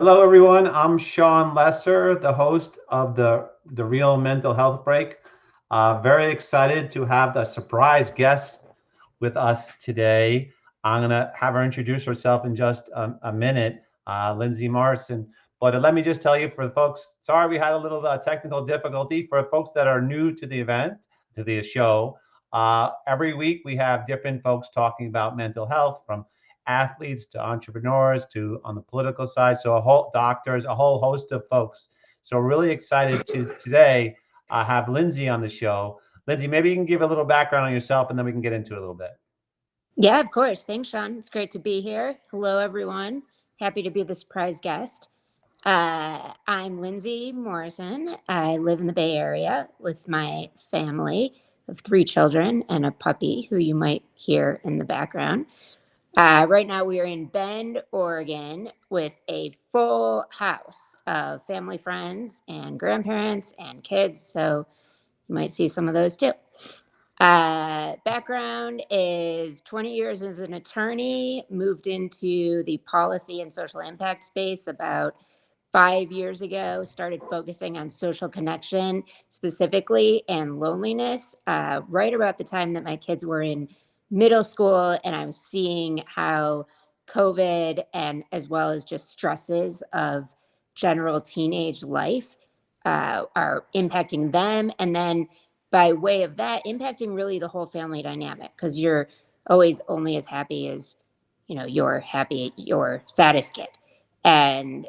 Hello, everyone. I'm Sean Lesser, the host of the Real Mental Health Break. Very excited to have the surprise guest with us today. I'm going to have her introduce herself in just a minute, Lindsay Morrison. But let me just tell you for the folks, sorry we had a little technical difficulty. For folks that are new to the event, to the show, every week we have different folks talking about mental health, from athletes to entrepreneurs to on the political side. So a whole doctors, a whole host of folks. So really excited to today have Lindsay on the show. Lindsay, maybe you can give a little background on yourself and then we can get into it a little bit. Yeah, of course. Thanks, Sean. It's great to be here. Hello, everyone. Happy to be the surprise guest. I'm Lindsay Morrison. I live in the Bay Area with my family of three children and a puppy who you might hear in the background. Right now, we are in Bend, Oregon, with a full house of family, friends, and grandparents and kids. So you might see some of those too. Background is 20 years as an attorney, moved into the policy and social impact space about 5 years ago, started focusing on social connection specifically and loneliness right about the time that my kids were in middle school. And I was seeing how COVID and as well as just stresses of general teenage life are impacting them. And then by way of that, impacting really the whole family dynamic because you're always only as happy as you're happy, your saddest kid. And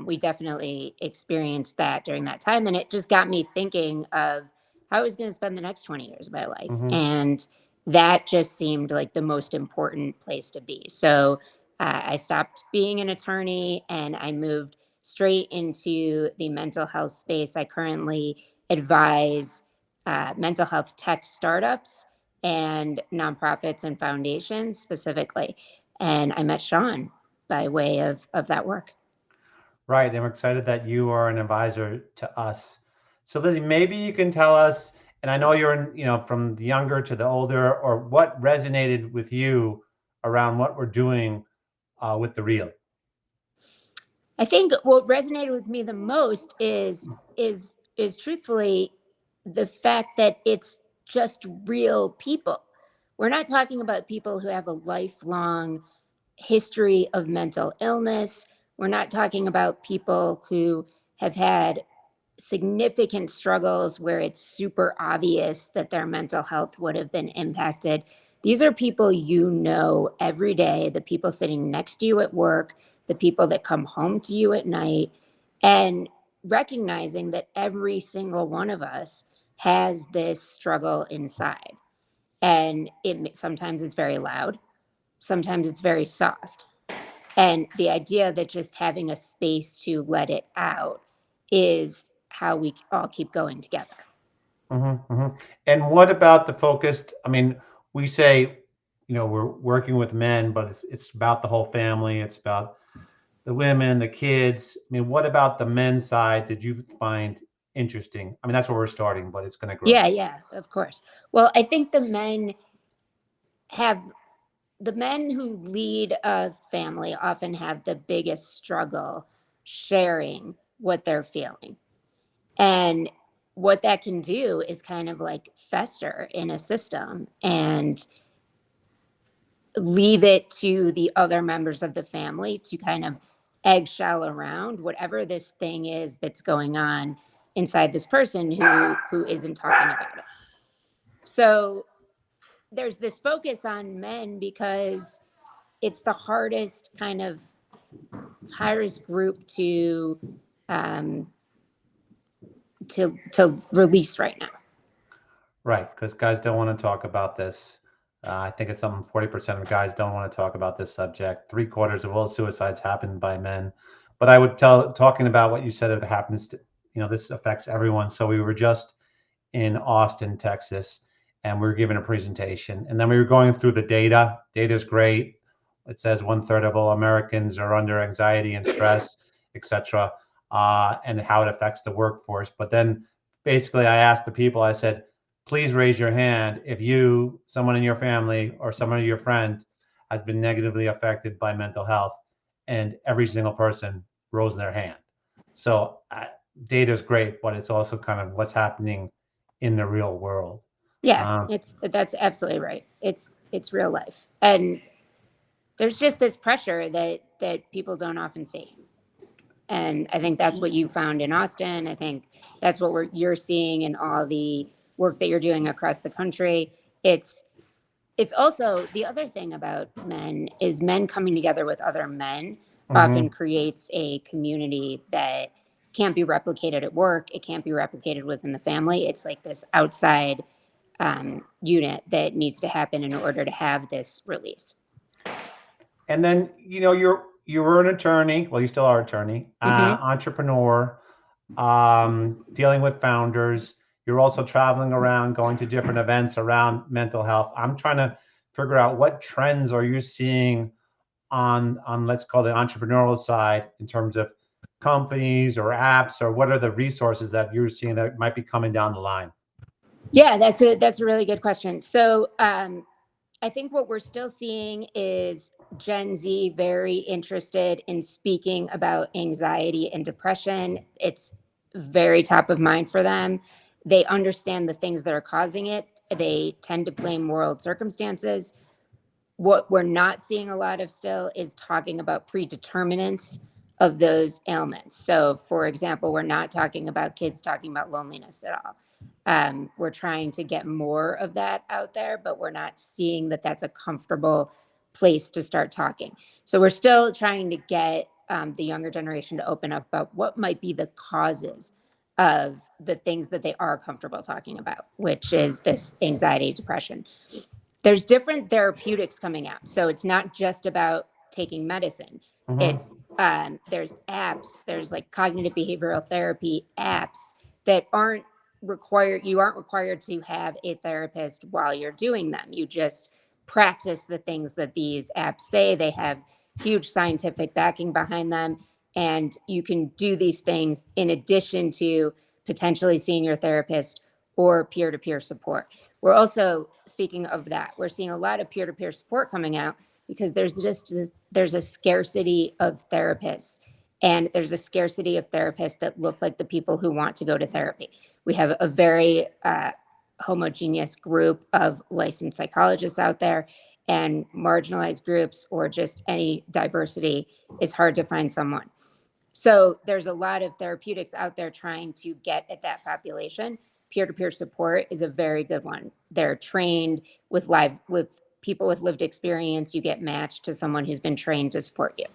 we definitely experienced that during that time. And it just got me thinking of how I was going to spend the next 20 years of my life. Mm-hmm. And that just seemed like the most important place to be. So I stopped being an attorney and I moved straight into the mental health space. I currently advise mental health tech startups and nonprofits and foundations specifically. And I met Sean by way of that work. Right, and we're excited that you are an advisor to us. So, Lizzie, maybe you can tell us, and I know you're from the younger to the older, or what resonated with you around what we're doing with the real. I think what resonated with me the most is truthfully the fact that it's just real people. We're not talking about people who have a lifelong history of mental illness. We're not talking about people who have had significant struggles where it's super obvious that their mental health would have been impacted. These are people you know every day, the people sitting next to you at work, the people that come home to you at night, and recognizing that every single one of us has this struggle inside. And it sometimes it's very loud, sometimes it's very soft. And the idea that just having a space to let it out is how we all keep going together. Hmm. And what about the focused? I mean, we say, we're working with men, but it's about the whole family. It's about the women, the kids. I mean, what about the men's side did you find interesting? I mean, that's where we're starting, but it's going to grow. Yeah, yeah, of course. Well, I think have the men who lead a family often have the biggest struggle sharing what they're feeling. And what that can do is kind of like fester in a system and leave it to the other members of the family to kind of eggshell around whatever this thing is that's going on inside this person who isn't talking about it. So there's this focus on men because it's the hardest group um, to release right now. Right, because guys don't want to talk about this. I think it's something 40% of guys don't want to talk about this subject. Three-quarters of all suicides happen by men. But I would talking about what you said, it happens to, this affects everyone. So we were just in Austin, Texas, and we were given a presentation. And then we were going through the data. Data is great. It says one third of all Americans are under anxiety and stress, et cetera, and how it affects the workforce. But then basically I asked the people, I said, please raise your hand if you, someone in your family, or someone of your friend has been negatively affected by mental health. And every single person rose their hand. So data is great, but it's also kind of what's happening in the real world. Yeah, Um, that's absolutely right. It's real life, and there's just this pressure that people don't often see. And I think that's what you found in Austin. I think that's what you're seeing in all the work that you're doing across the country. It's it's also the other thing about men is men coming together with other men often mhm. creates a community that can't be replicated at work. It can't be replicated within the family. It's like this outside unit that needs to happen in order to have this release. And then you were an attorney. Well, you still are an attorney, Mm-hmm. entrepreneur, dealing with founders. You're also traveling around, going to different events around mental health. I'm trying to figure out what trends are you seeing on let's call the entrepreneurial side in terms of companies or apps, or what are the resources that you're seeing that might be coming down the line? Yeah, that's a really good question. So I think what we're still seeing is Gen Z very interested in speaking about anxiety and depression. It's very top of mind for them. They understand the things that are causing it. They tend to blame world circumstances. What we're not seeing a lot of still is talking about predeterminants of those ailments. So, for example, we're not talking about kids talking about loneliness at all. We're trying to get more of that out there, but we're not seeing that that's a comfortable place to start talking. So, we're still trying to get the younger generation to open up about what might be the causes of the things that they are comfortable talking about, which is this anxiety, depression. There's different therapeutics coming out. So it's not just about taking medicine. It's Mm-hmm. there's apps, there's like cognitive behavioral therapy apps that aren't required. You aren't required to have a therapist while you're doing them. You just practice the things that these apps say. They have huge scientific backing behind them. And you can do these things in addition to potentially seeing your therapist or peer to peer support. We're also, speaking of that, we're seeing a lot of peer-to-peer support coming out because there's a scarcity of therapists, and there's a scarcity of therapists that look like the people who want to go to therapy. We have a very homogeneous group of licensed psychologists out there, and marginalized groups or just any diversity is hard to find someone. So there's a lot of therapeutics out there trying to get at that population. Peer-to-peer support is a very good one. They're trained with people with lived experience. You get matched to someone who's been trained to support you.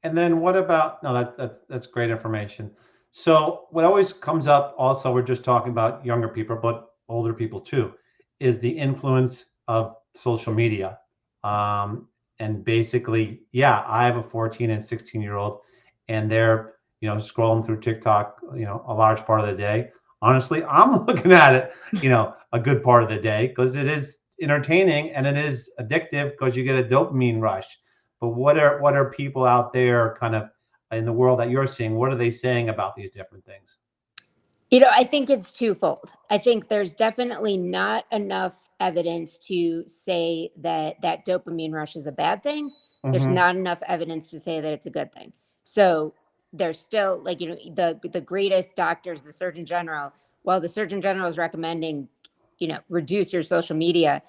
And then what about, no, that's great information. So what always comes up also, we're just talking about younger people, but older people too, is the influence of social media. And basically, yeah, I have a 14 and 16-year-old, and they're, scrolling through TikTok, a large part of the day. Honestly, I'm looking at it, a good part of the day because it is entertaining and it is addictive because you get a dopamine rush. But what are people out there kind of in the world that you're seeing? What are they saying about these different things? I think it's twofold. I think there's definitely not enough evidence to say that that dopamine rush is a bad thing. There's Mm-hmm. not enough evidence to say that it's a good thing. So there's still like the greatest doctors, the Surgeon General. While the Surgeon General is recommending, reduce your social media,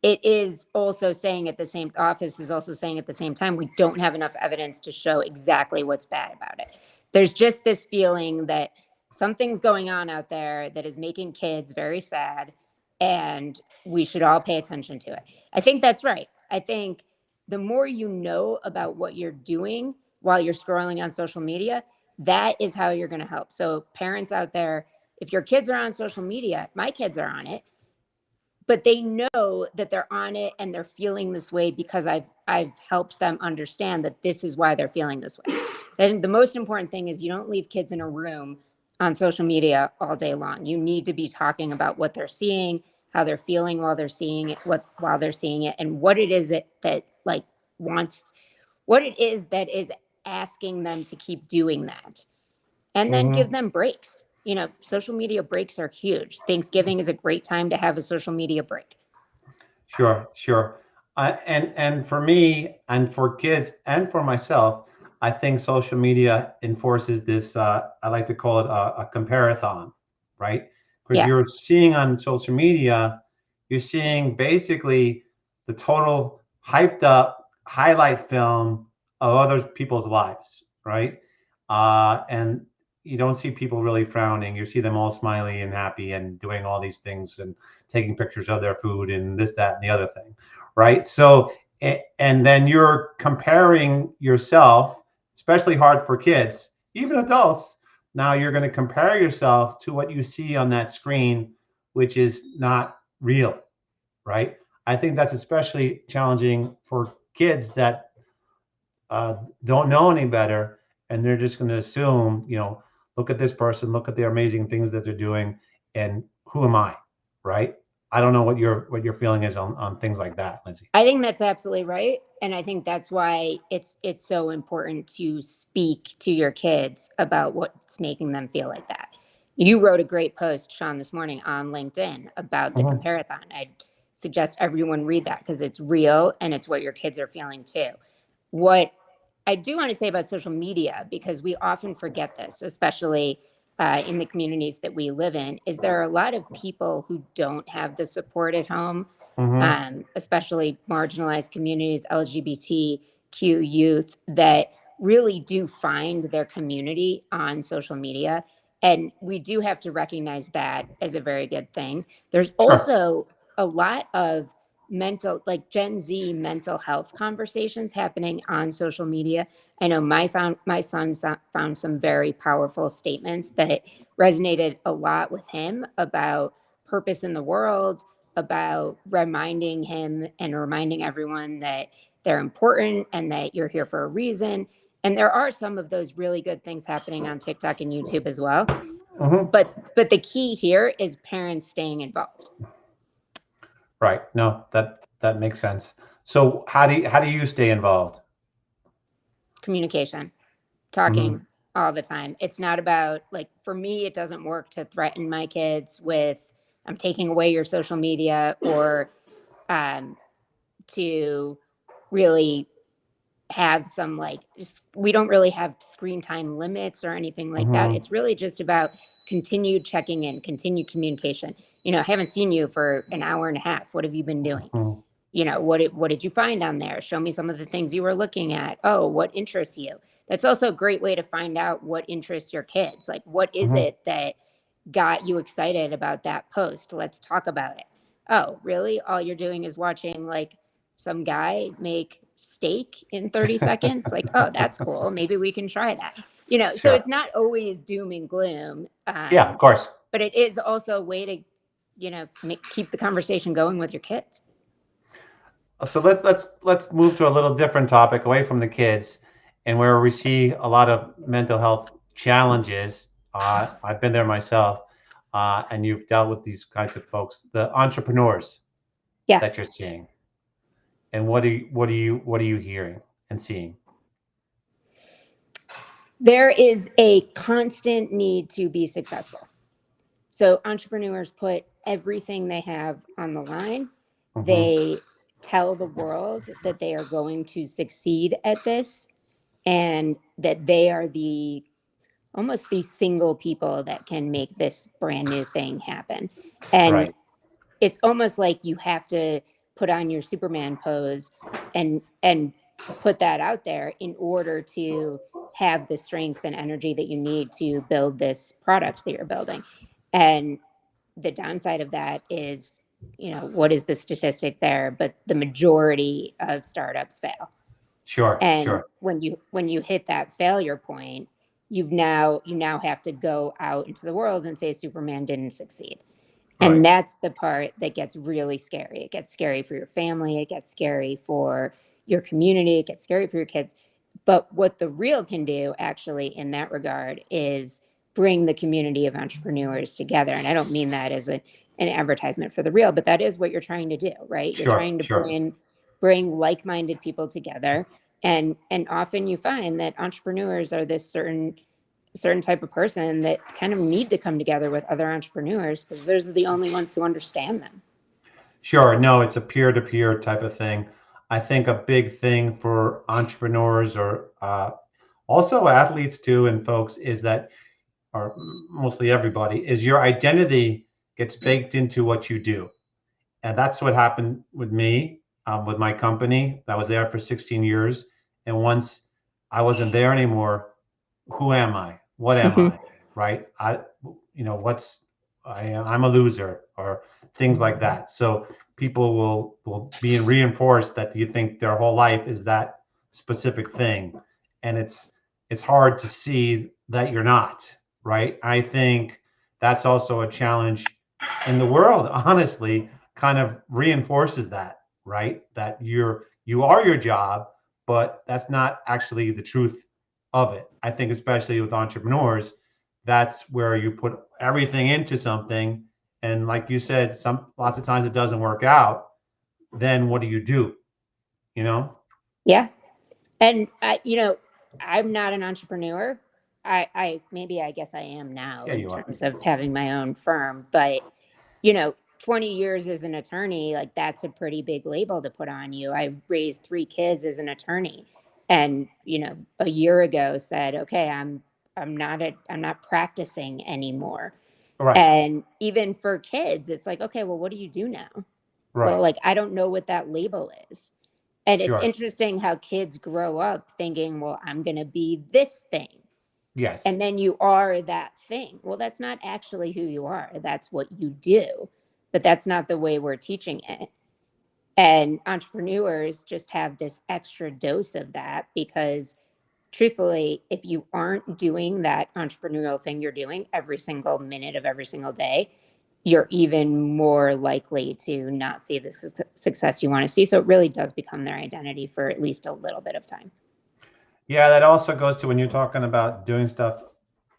it is also saying at the same office is also saying at the same time we don't have enough evidence to show exactly what's bad about it. There's just this feeling that something's going on out there that is making kids very sad, and we should all pay attention to it. I think that's right. I think the more you know about what you're doing while you're scrolling on social media, that is how you're going to help. So parents out there, if your kids are on social media, my kids are on it, but they know that they're on it and they're feeling this way because I've helped them understand that this is why they're feeling this way. So I think the most important thing is you don't leave kids in a room on social media all day long. You need to be talking about what they're seeing, how they're feeling while they're seeing it, while they're seeing it, and what it is that like wants, what it is that is asking them to keep doing that, and then give Mm-hmm. them breaks. Social media breaks are huge. Thanksgiving is a great time to have a social media break. Sure, sure. And for me and for kids and for myself, I think social media enforces this, I like to call it a comparathon, right? Because Yeah. you're seeing on social media, you're seeing basically the total hyped up highlight film of other people's lives, right? And you don't see people really frowning. You see them all smiley and happy and doing all these things and taking pictures of their food and this, that, and the other thing, right? So, and then you're comparing yourself, especially hard for kids, even adults. Now you're going to compare yourself to what you see on that screen, which is not real, right? I think that's especially challenging for kids that don't know any better, and they're just going to assume, look at this person, look at the amazing things that they're doing, and who am I, right? I don't know what your feeling is on things like that, Lindsay. I think that's absolutely right, and I think that's why it's so important to speak to your kids about what's making them feel like that. You wrote a great post, Sean, this morning on LinkedIn about the Mm-hmm. comparathon. I'd suggest everyone read that because it's real and it's what your kids are feeling too. What I do want to say about social media, because we often forget this, especially in the communities that we live in, is there are a lot of people who don't have the support at home, Mm-hmm. especially marginalized communities, LGBTQ youth, that really do find their community on social media. And we do have to recognize that as a very good thing. There's Sure. also a lot of like Gen Z mental health conversations happening on social media. I know my son found some very powerful statements that resonated a lot with him about purpose in the world, about reminding him and reminding everyone that they're important and that you're here for a reason. And there are some of those really good things happening on TikTok and YouTube as well. Mm-hmm. But the key here is parents staying involved. Right. No, that makes sense. So how do you stay involved? Communication, Mm-hmm. talking all the time. It's not about, like, for me, it doesn't work to threaten my kids with, I'm taking away your social media, or um, to really have some, like, we don't really have screen time limits or anything like that. Mm-hmm. It's really just about continued checking in, continued communication. I haven't seen you for an hour and a half. What have you been doing? Mm-hmm. What did you find on there? Show me some of the things you were looking at. Oh, what interests you? That's also a great way to find out what interests your kids. Like, what is Mm-hmm. it that got you excited about that post? Let's talk about it. Oh, really? All you're doing is watching, like, some guy make steak in 30 seconds? Like, oh, that's cool. Maybe we can try that. So Sure. it's not always doom and gloom, Yeah, of course. but it is also a way to, keep the conversation going with your kids. So let's move to a little different topic away from the kids, and where we see a lot of mental health challenges. I've been there myself, and you've dealt with these kinds of folks, the entrepreneurs Yeah. that you're seeing, and what are you hearing and seeing? There is a constant need to be successful. So entrepreneurs put everything they have on the line. Mm-hmm. They tell the world that they are going to succeed at this, and that they are almost the single people that can make this brand new thing happen. And Right. it's almost like you have to put on your Superman pose and put that out there in order to have the strength and energy that you need to build this product that you're building. And the downside of that is, what is the statistic there? But the majority of startups fail. Sure. And Sure. when you hit that failure point, you now have to go out into the world and say Superman didn't succeed. And Right. that's the part that gets really scary. It gets scary for your family, it gets scary for your community, it gets scary for your kids. But what the real can do, actually, in that regard, is bring the community of entrepreneurs together. And I don't mean that as an advertisement for the real, but that is what you're trying to do, right? You're Sure. trying to Sure. bring like-minded people together. And often you find that entrepreneurs are this certain type of person that kind of need to come together with other entrepreneurs, because those are the only ones who understand them. Sure. No, it's a peer-to-peer type of thing. I think a big thing for entrepreneurs or also athletes too, and folks, is that, or mostly everybody, is your identity gets baked into what you do. And that's what happened with me, with my company. I was there for 16 years. And once I wasn't there anymore, who am I? What am Mhm. I? Right? What's I'm a loser, or things like that. So people will be reinforced that you think their whole life is that specific thing, and it's hard to see that you're not, right? I think that's also a challenge in the world, honestly, kind of reinforces that, right? That you are your job, but that's not actually the truth of it. I think especially with entrepreneurs, that's where you put everything into something, and like you said, some lots of times it doesn't work out. Then what do you do? You know? Yeah. And I'm not an entrepreneur. Maybe I guess I am now Yeah, in you are. terms of having my own firm, but 20 years as an attorney, like that's a pretty big label to put on you. I raised 3 kids as an attorney, and a year ago said, okay, I'm not practicing anymore. Right, And even for kids, it's like, okay, well, what do you do now? Well, right, like, I don't know what that label is. And it's sure, interesting how kids grow up thinking, well, I'm going to be this thing. yes, And then you are that thing. Well, that's not actually who you are. That's what you do. But that's not the way we're teaching it. And entrepreneurs just have this extra dose of that because, truthfully, if you aren't doing that entrepreneurial thing you're doing every single minute of every single day, you're even more likely to not see the success you want to see. So it really does become their identity for at least a little bit of time. yeah. That also goes to when you're talking about doing stuff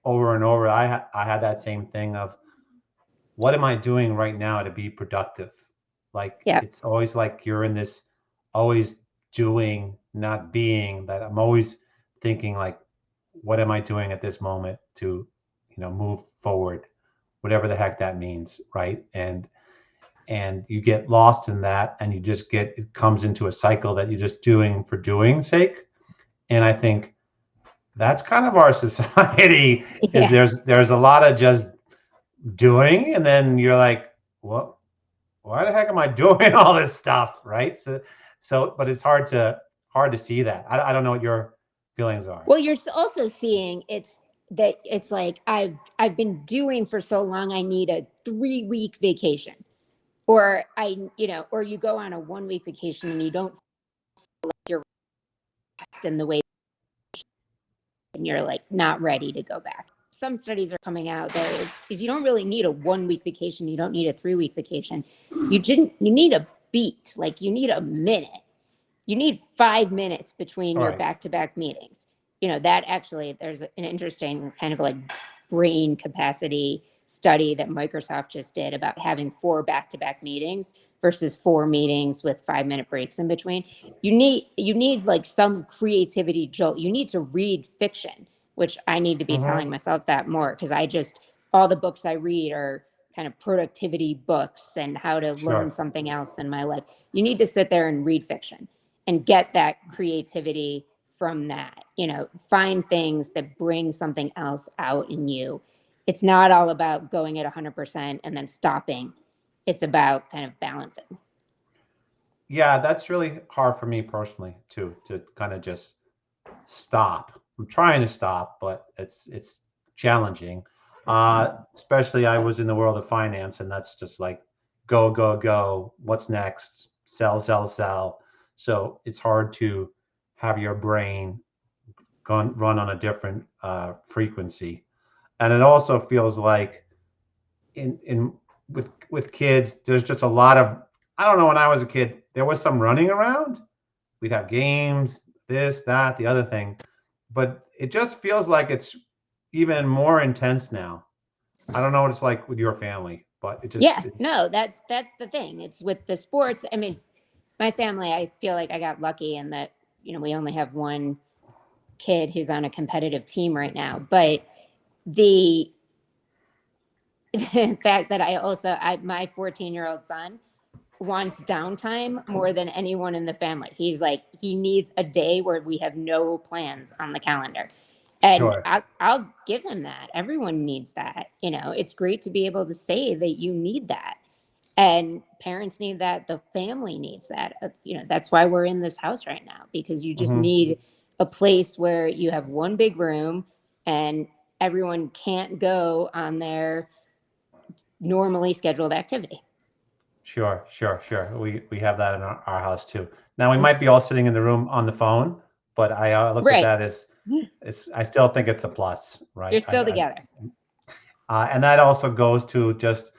over and over. I had that same thing of, what am I doing right now to be productive? Like, Yeah. it's always like you're in this always doing, not being, that I'm always thinking like, what am I doing at this moment to, move forward, whatever the heck that means, right? And you get lost in that, and you just get, it comes into a cycle that you're just doing for doing sake. And I think that's kind of our society, is Yeah. there's a lot of just doing, and then you're like, what, why the heck am I doing all this stuff, right? So but it's hard to see that. I don't know what your feelings are. Well, you're also seeing it's like I've been doing for so long. I need a 3-week vacation, or or you go on a 1-week vacation and you don't feel like you're rest in the way, and you're like not ready to go back. Some studies are coming out that is you don't really need a 1-week vacation. You don't need a 3-week vacation. You need a beat, like you need a minute. You need 5 minutes between All your right. back-to-back meetings. That actually, there's an interesting kind of like brain capacity study that Microsoft just did about having 4 back-to-back meetings versus 4 meetings with 5-minute breaks in between. You need like some creativity jolt. You need to read fiction, which I need to be Mm-hmm. telling myself that more, because all the books I read are kind of productivity books and how to learn Sure. something else in my life. You need to sit there and read fiction and get that creativity from that. Find things that bring something else out in you. It's not all about going at 100% and then stopping. It's about kind of balancing. Yeah, that's really hard for me personally too, to kind of just stop. I'm trying to stop, but it's challenging. Especially, I was in the world of finance, and that's just like go, go, go. What's next? Sell, sell, sell. So it's hard to have your brain run on a different frequency. And it also feels like in with kids, there's just a lot of, I don't know, when I was a kid, there was some running around. We'd have games, this, that, the other thing, but it just feels like it's even more intense now. I don't know what it's like with your family, but Yeah, it's no, that's the thing. It's with the sports. I mean, my family, I feel like I got lucky in that, we only have one kid who's on a competitive team right now. But the in fact that my 14-year-old son wants downtime more than anyone in the family. He's like, he needs a day where we have no plans on the calendar. And Sure. I'll give him that. Everyone needs that. It's great to be able to say that you need that. And parents need that. The family needs that. That's why we're in this house right now, because you just Hmm. need a place where you have one big room and everyone can't go on their normally scheduled activity. Sure, sure, sure. We have that in our house too. Now we might be all sitting in the room on the phone, but I look at Right. that as I still think it's a plus, You're right? still together. And that also goes to just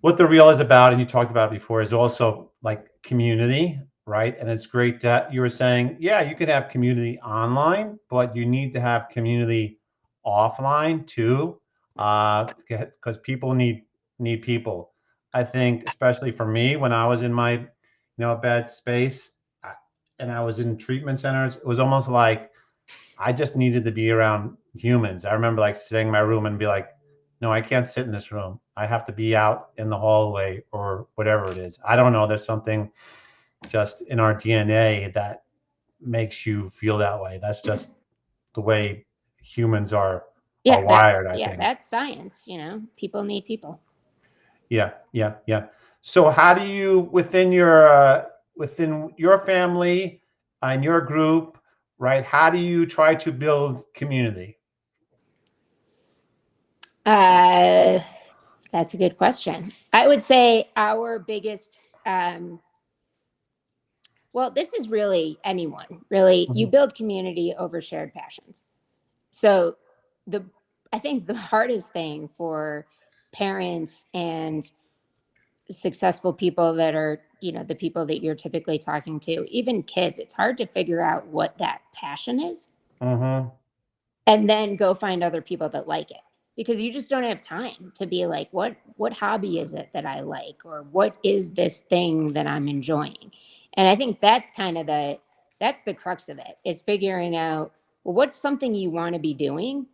what the reel is about, and you talked about it before, is also like community, right? And it's great that you were saying, yeah, you can have community online, but you need to have community offline too, because people need people. I think, especially for me, when I was in my, bad space, and I was in treatment centers, it was almost like I just needed to be around humans. I remember like sitting in my room and be like, no, I can't sit in this room. I have to be out in the hallway or whatever it is. I don't know. There's something just in our DNA that makes you feel that way. That's just the way humans are Yeah, that's wired, I yeah, think. that's science. People need people. Yeah, yeah, yeah. So how do you within your family and your group, right? How do you try to build community? Uh, that's a good question. I would say our biggest, well, this is really anyone. Really, you Mhm. build community over shared passions. So the I think the hardest thing for parents and successful people that are, the people that you're typically talking to, even kids, it's hard to figure out what that passion is Mhm. and then go find other people that like it, because you just don't have time to be like, what hobby is it that I like, or what is this thing that I'm enjoying. And I think that's the crux of it, is figuring out, well, what's something you want to be doing.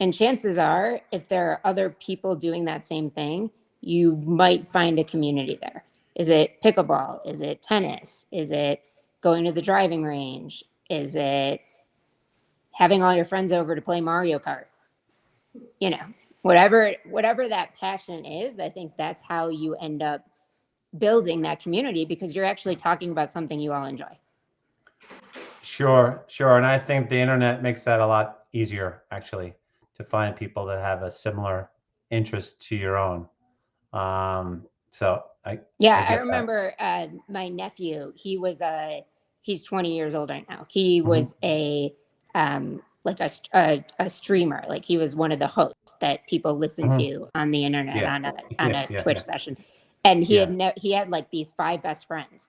And chances are, if there are other people doing that same thing, you might find a community there. Is it pickleball? Is it tennis? Is it going to the driving range? Is it having all your friends over to play Mario Kart? You know, whatever that passion is, I think that's how you end up building that community, because you're actually talking about something you all enjoy. Sure, sure. And I think the internet makes that a lot easier, actually, to find people that have a similar interest to your own. So I Yeah, I get that. remember my nephew. He's 20 years old right now. He Hmm. was like a streamer. Like, he was one of the hosts that people listen Hmm. to on the internet, Yeah, on a on yeah, a yeah, Twitch yeah, session. And yeah, he had like these five best friends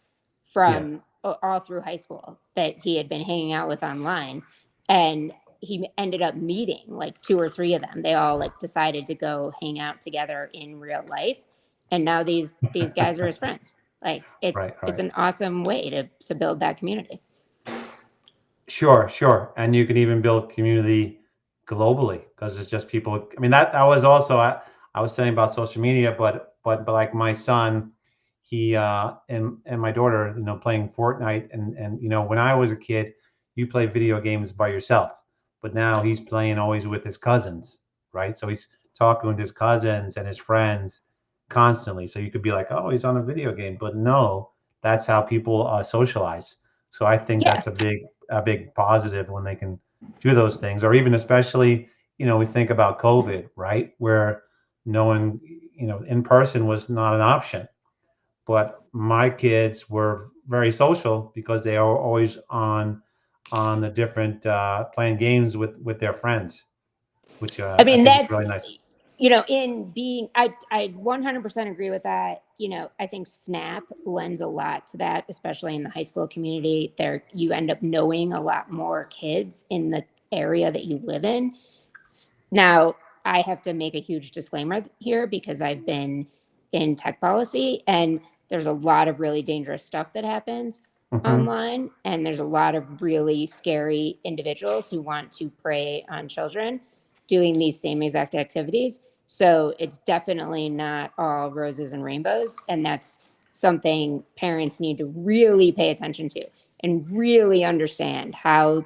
yeah. from all through high school that he had been hanging out with online, and he ended up meeting like two or three of them. They all like decided to go hang out together in real life, and now these guys are his friends. Like, Right, it's right. an awesome way to build that community. Sure, sure. And you can even build community globally because it's just people. I mean, that was also I was saying about social media, but like my son, he and my daughter, playing Fortnite, and when I was a kid, you play video games by yourself, but now he's playing always with his cousins, right? So he's talking with his cousins and his friends constantly. So you could be like, oh, he's on a video game, but no, that's how people socialize. So I think Yeah. that's a big positive when they can do those things, or even especially, we think about COVID, right? Where no one, in person was not an option. But my kids were very social because they are always on the different playing games with their friends, which I I mean, think is that's, really nice. in being, I 100% agree with that. I think Snap lends a lot to that, especially in the high school community. There, you end up knowing a lot more kids in the area that you live in. Now, I have to make a huge disclaimer here, because I've been in tech policy, and there's a lot of really dangerous stuff that happens Hmm. online, and there's a lot of really scary individuals who want to prey on children doing these same exact activities. So it's definitely not all roses and rainbows. And that's something parents need to really pay attention to and really understand how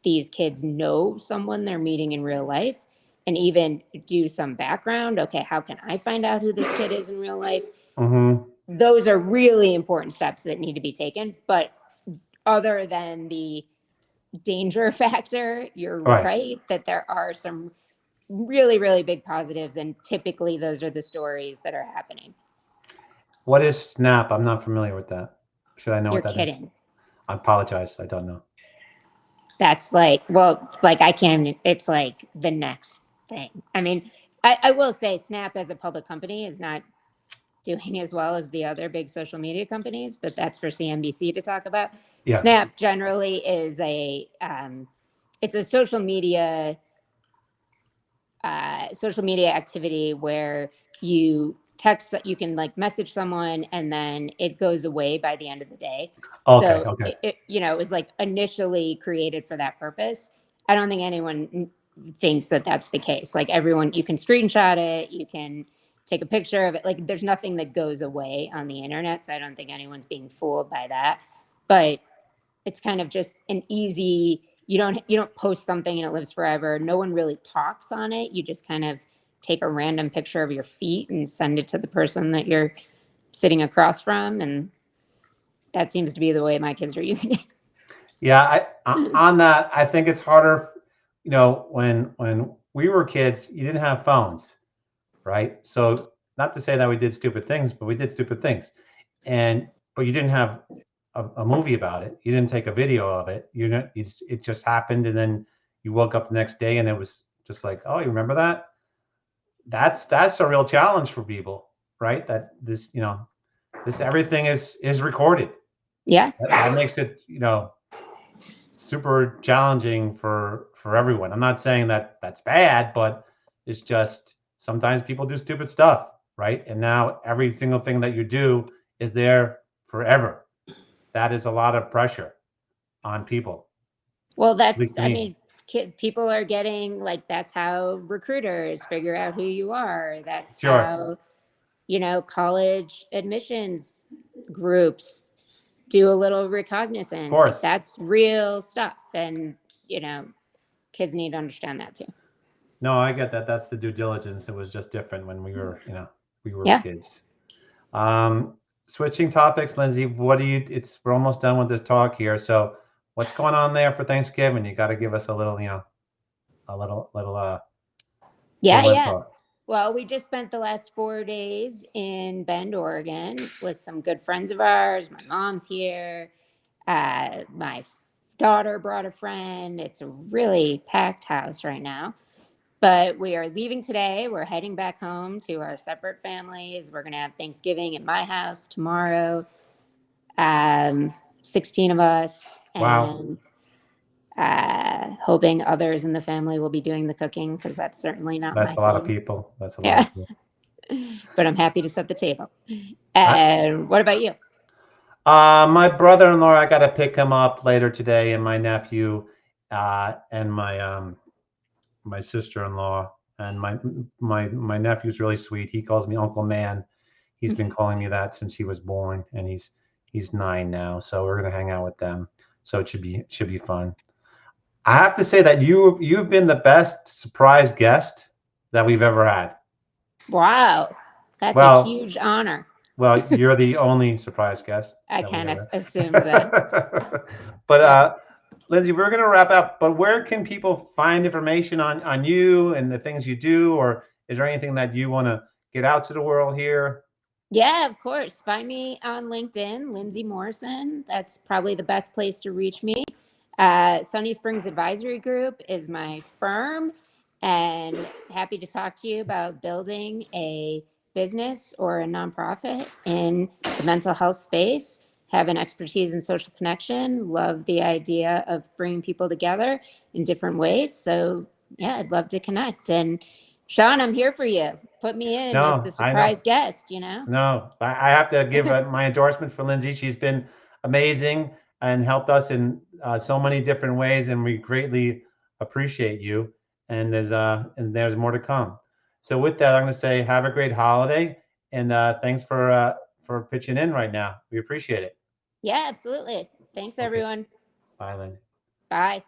these kids know someone they're meeting in real life, and even do some background. Okay, how can I find out who this kid is in real life? Mm-hmm. Those are really important steps that need to be taken. But other than the danger factor, you're Right. right that there are some really, really big positives. And typically, those are the stories that are happening. What is Snap? I'm not familiar with that. Should I know You're what that is? kidding. I apologize. I don't know. That's like, well, like I can't, it's like the next thing. I mean, I will say Snap as a public company is not doing as well as the other big social media companies, but that's for CNBC to talk about. Yeah. Snap generally is it's a social media activity where you can like message someone and then it goes away by the end of the day. Okay. So Okay. it was like initially created for that purpose. I don't think anyone thinks that that's the case. Like everyone, you can screenshot it, you can take a picture of it. Like there's nothing that goes away on the internet. So I don't think anyone's being fooled by that. But it's kind of just an easy, you don't post something and it lives forever. No one really talks on it. You just kind of take a random picture of your feet and send it to the person that you're sitting across from, and that seems to be the way my kids are using it. Yeah. On that, I think it's harder. When we were kids, you didn't have phones, right? So not to say that we did stupid things, but we did stupid things, but you didn't have a movie about it. You didn't take a video of it. It just happened, and then you woke up the next day, and it was just like, oh, you remember that? That's a real challenge for people, right? That this everything is recorded. Yeah. That makes it super challenging for everyone. I'm not saying that that's bad, but it's just sometimes people do stupid stuff, right? And now every single thing that you do is there forever. That is a lot of pressure on people, Well, at least to I me. mean, people are getting like, that's how recruiters figure out who you are. That's Sure, how, college admissions groups do a little of recognizance. Like course. that's real stuff. And, you know, kids need to understand that too. No, I get that. That's the due diligence. It was just different when we were Yeah. kids. Um, Switching topics, Lindsay. What do you? We're almost done with this talk here. So, what's going on there for Thanksgiving? You got to give us a little, Yeah. little Yeah. info. Well, we just spent the last 4 days in Bend, Oregon with some good friends of ours. My mom's here. My daughter brought a friend. It's a really packed house right now. But we are leaving today. We're heading back home to our separate families. We're going to have Thanksgiving at my house tomorrow. 16 of us. Wow, And hoping others in the family will be doing the cooking because that's certainly not that's my a lot of thing. people. That's a lot Yeah. of people. But I'm happy to set the table. I, And what about you? my brother-in-law, I got to pick him up later today, and my nephew, and my sister-in-law, and my nephew's really sweet. He calls me Uncle Man. He's been calling me that since he was born, and he's 9 now. So we're gonna hang out with them. So it should be fun. I have to say that you've been the best surprise guest that we've ever had. Wow. That's a Well, huge honor. you're the only surprise guest I that we kind of ever assumed that. had. But Yeah. Lindsay, we're going to wrap up. But where can people find information on you and the things you do, or is there anything that you want to get out to the world here? Yeah, of course. Find me on LinkedIn, Lindsay Morrison. That's probably the best place to reach me. Sunny Springs Advisory Group is my firm, and happy to talk to you about building a business or a nonprofit in the mental health space. Have an expertise in social connection. Love the idea of bringing people together in different ways. So, yeah, I'd love to connect. And Sean, I'm here for you. Put me in as the No, I know. surprise guest. No, I have to give my endorsements for Lindsay. She's been amazing and helped us in so many different ways, and we greatly appreciate you. And there's more to come. So with that, I'm going to say have a great holiday, and thanks for for pitching in right now. We appreciate it. Yeah, absolutely. Thanks, Okay. everyone. Bye, Lindsay. Bye.